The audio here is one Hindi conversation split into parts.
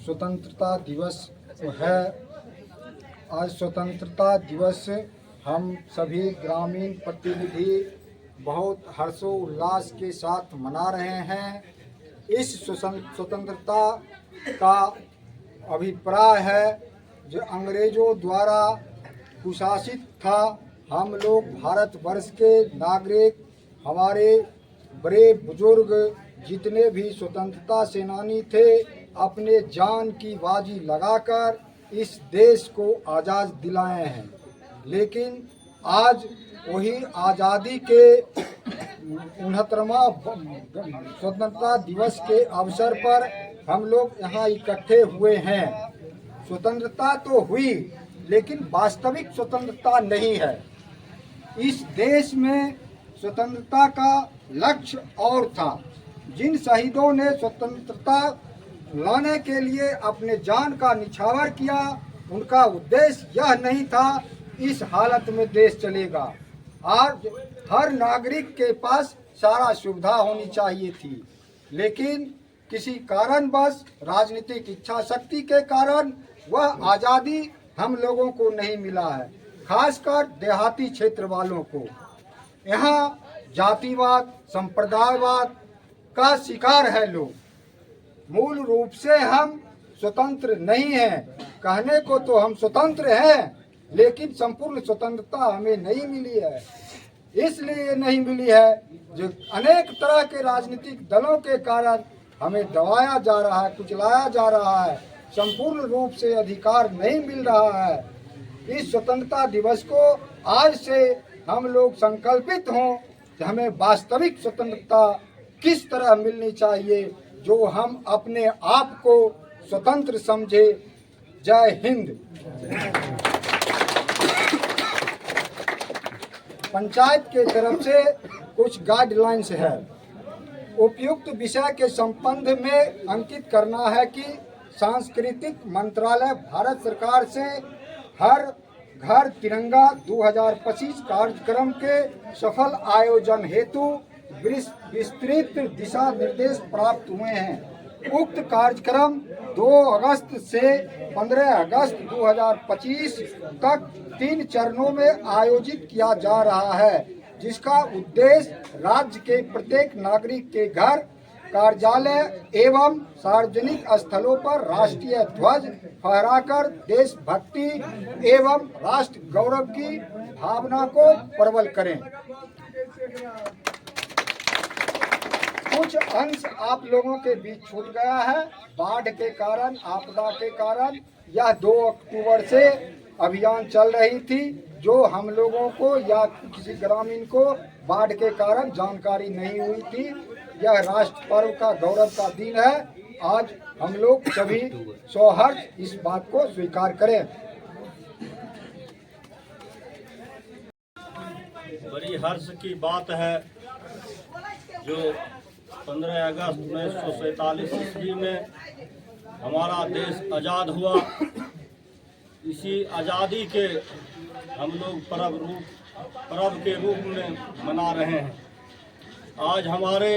स्वतंत्रता दिवस है। आज स्वतंत्रता दिवस हम सभी ग्रामीण प्रतिनिधि बहुत हर्षोल्लास के साथ मना रहे हैं। इस स्वतंत्रता का अभिप्राय है जो अंग्रेजों द्वारा कुशासित था। हम लोग भारतवर्ष के नागरिक, हमारे बड़े बुजुर्ग जितने भी स्वतंत्रता सेनानी थे, अपने जान की बाजी लगाकर इस देश को आज़ाद दिलाए हैं। लेकिन आज वही आज़ादी के 69वां स्वतंत्रता दिवस के अवसर पर हम लोग यहाँ इकट्ठे हुए हैं। स्वतंत्रता तो हुई, लेकिन वास्तविक स्वतंत्रता नहीं है। इस देश में स्वतंत्रता का लक्ष्य और था। जिन शहीदों ने स्वतंत्रता लाने के लिए अपने जान का निछावर किया, उनका उद्देश्य यह नहीं था इस हालत में देश चलेगा। आज हर नागरिक के पास सारा सुविधा होनी चाहिए थी, लेकिन किसी कारणवश राजनीतिक इच्छा शक्ति के कारण वह आज़ादी हम लोगों को नहीं मिला है, खासकर देहाती क्षेत्र वालों को। यहाँ जातिवाद, संप्रदायवाद का शिकार है लोग। मूल रूप से हम स्वतंत्र नहीं हैं। कहने को तो हम स्वतंत्र हैं, लेकिन संपूर्ण स्वतंत्रता हमें नहीं मिली है। इसलिए नहीं मिली है जो अनेक तरह के राजनीतिक दलों के कारण हमें दबाया जा रहा है, कुचलाया जा रहा है, संपूर्ण रूप से अधिकार नहीं मिल रहा है। इस स्वतंत्रता दिवस को आज से हम लोग संकल्पित हों कि हमें वास्तविक स्वतंत्रता किस तरह मिलनी चाहिए, जो हम अपने आप को स्वतंत्र समझे। जय हिंद। पंचायत के तरफ से कुछ गाइडलाइंस है। उपयुक्त विषय के संबंध में अंकित करना है कि सांस्कृतिक मंत्रालय भारत सरकार से हर घर तिरंगा 2025 कार्यक्रम के सफल आयोजन हेतु विस्तृत दिशा निर्देश प्राप्त हुए हैं। उक्त कार्यक्रम 2 अगस्त से 15 अगस्त 2025 तक 3 चरणों में आयोजित किया जा रहा है, जिसका उद्देश्य राज्य के प्रत्येक नागरिक के घर, कार्यालय एवं सार्वजनिक स्थलों पर राष्ट्रीय ध्वज फहराकर देशभक्ति एवं राष्ट्र गौरव की भावना को प्रबल करें। कुछ अंश आप लोगों के बीच छूट गया है। बाढ़ के कारण, आपदा के कारण यह 2 अक्टूबर से अभियान चल रही थी, जो हम लोगों को या किसी ग्रामीण को बाढ़ के कारण जानकारी नहीं हुई थी। यह राष्ट्र पर्व का गौरव का दिन है। आज हम लोग सभी सौहार्द इस बात को स्वीकार करें। बड़ी हर्ष की बात है जो 15 अगस्त 1947 ईस्वी में हमारा देश आज़ाद हुआ। इसी आज़ादी के हम लोग पर्व के रूप में मना रहे हैं। आज हमारे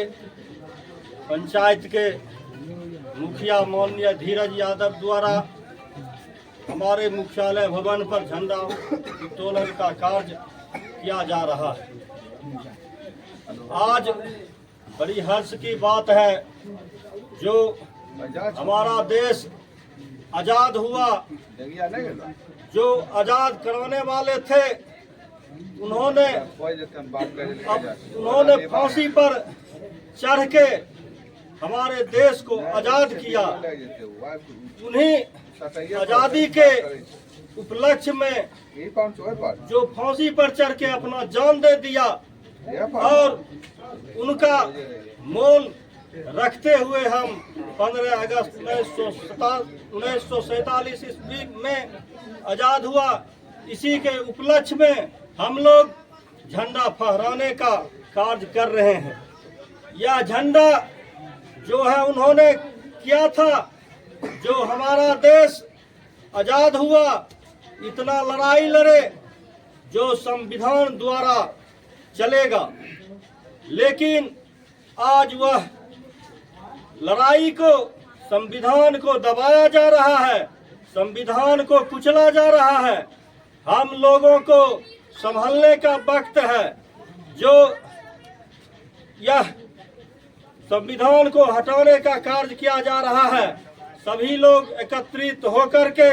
पंचायत के मुखिया माननीय धीरज यादव द्वारा हमारे मुख्यालय भवन पर झंडा उत्तोलन का कार्य किया जा रहा है। आज बड़ी हर्ष की बात है जो हमारा देश आज़ाद हुआ। जो आज़ाद कराने वाले थे उन्होंने फांसी पर चढ़ के हमारे देश को आज़ाद किया। उन्हीं आज़ादी के उपलक्ष्य में जो फांसी पर चढ़ के अपना जान दे दिया और उनका मोल रखते हुए हम 15 अगस्त 1947 ईस्वी में आज़ाद हुआ। इसी के उपलक्ष्य में हम लोग झंडा फहराने का कार्य कर रहे हैं। यह झंडा जो है उन्होंने किया था, जो हमारा देश आज़ाद हुआ, इतना लड़ाई लड़े जो संविधान द्वारा चलेगा, लेकिन आज वह लड़ाई को संविधान को दबाया जा रहा है, संविधान को कुचला जा रहा है। हम लोगों को संभलने का वक्त है। जो यह संविधान को हटाने का कार्य किया जा रहा है, सभी लोग एकत्रित होकर के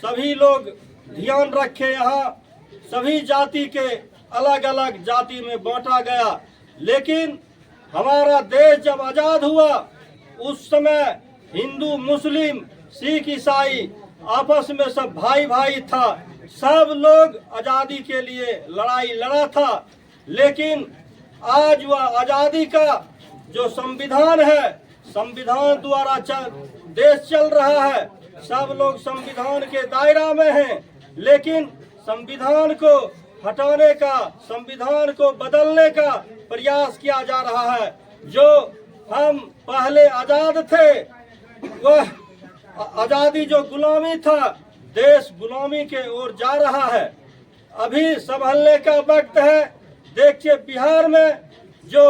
सभी लोग ध्यान रखें। यहाँ सभी जाति के अलग अलग जाति में बांटा गया, लेकिन हमारा देश जब आजाद हुआ उस समय हिंदू, मुस्लिम, सिख, ईसाई आपस में सब भाई भाई था। सब लोग आजादी के लिए लड़ाई लड़ा था। लेकिन आज वह आजादी का जो संविधान है, संविधान द्वारा देश चल रहा है। सब लोग संविधान के दायरा में हैं, लेकिन संविधान को हटाने का, संविधान को बदलने का प्रयास किया जा रहा है। जो हम पहले आजाद थे, वह आजादी जो गुलामी था, देश गुलामी के ओर जा रहा है। अभी संभलने का वक्त है। देखिए बिहार में जो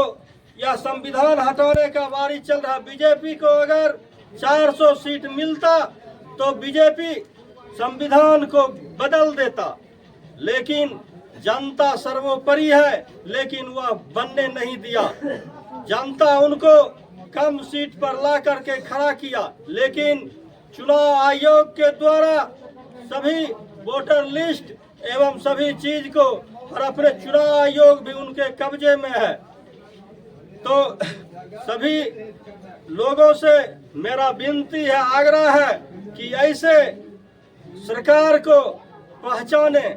यह संविधान हटाने का वारी चल रहा, बीजेपी को अगर 400 सीट मिलता तो बीजेपी संविधान को बदल देता, लेकिन जनता सर्वोपरि है, लेकिन वह बनने नहीं दिया। जनता उनको कम सीट पर ला करके खड़ा किया, लेकिन चुनाव आयोग के द्वारा सभी वोटर लिस्ट एवं सभी चीज को, और अपने चुनाव आयोग भी उनके कब्जे में है। तो सभी लोगों से मेरा विनती है, आग्रह है कि ऐसे सरकार को पहचाने,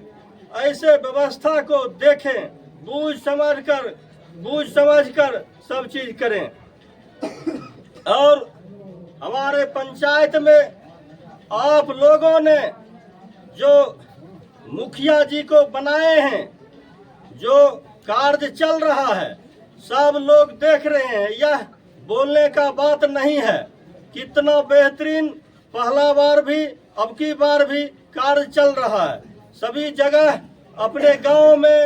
ऐसे व्यवस्था को देखें, बूझ समझकर सब चीज करें। और हमारे पंचायत में आप लोगों ने जो मुखिया जी को बनाए हैं, जो कार्य चल रहा है, सब लोग देख रहे हैं। यह बोलने का बात नहीं है। कितना बेहतरीन पहला बार भी, अब की बार भी कार्य चल रहा है। सभी जगह अपने गांव में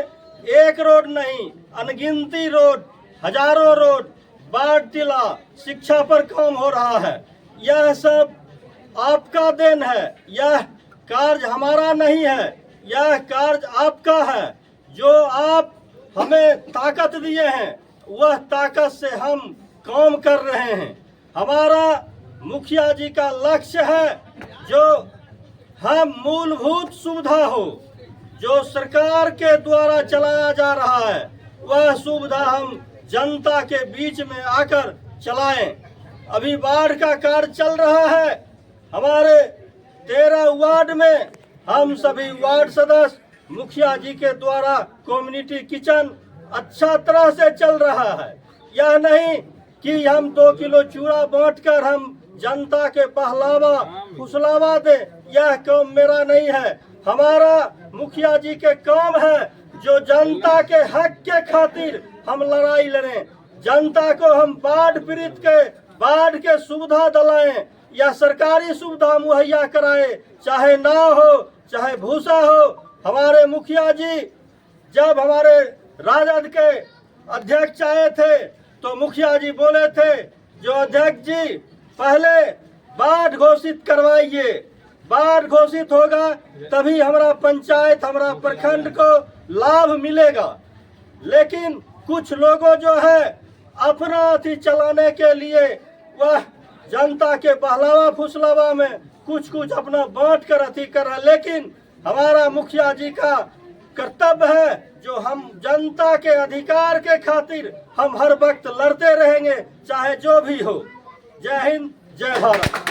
एक रोड नहीं, अनगिनती रोड, हजारों रोड, बाढ़ टिला, शिक्षा पर काम हो रहा है। यह सब आपका देन है। यह कार्य हमारा नहीं है, यह कार्य आपका है। जो आप हमें ताकत दिए हैं, वह ताकत से हम काम कर रहे हैं। हमारा मुखिया जी का लक्ष्य है जो हम मूलभूत सुविधा हो, जो सरकार के द्वारा चलाया जा रहा है, वह सुविधा हम जनता के बीच में आकर चलाएं। अभी बाढ़ का कार्य चल रहा है। हमारे 13 वार्ड में हम सभी वार्ड सदस्य मुखिया जी के द्वारा कम्युनिटी किचन अच्छा तरह से चल रहा है। यह नहीं कि हम 2 किलो चूड़ा बांटकर हम जनता के बहलावा फुसलावा दे, यह काम मेरा नहीं है। हमारा मुखिया जी के काम है जो जनता के हक के खातिर हम लड़ाई लड़ें, जनता को हम बाढ़ पीड़ित के बाढ़ के सुविधा दिलाएं या सरकारी सुविधा मुहैया कराएं, चाहे नाव हो चाहे भूसा हो। हमारे मुखिया जी जब हमारे राजद के अध्यक्ष आए थे तो मुखिया जी बोले थे, जो अध्यक्ष जी पहले बाढ़ घोषित करवाइए, बाढ़ घोषित होगा तभी हमारा पंचायत, हमारा प्रखंड को लाभ मिलेगा। लेकिन कुछ लोगों जो है अपना अथी चलाने के लिए वह जनता के बहलावा फुसलावा में कुछ अपना बांट कर अथी कर रहा। लेकिन हमारा मुखिया जी का कर्तव्य है जो हम जनता के अधिकार के खातिर हम हर वक्त लड़ते रहेंगे, चाहे जो भी हो। जय हिंद, जय भारत।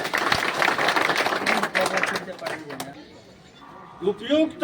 उपयुक्त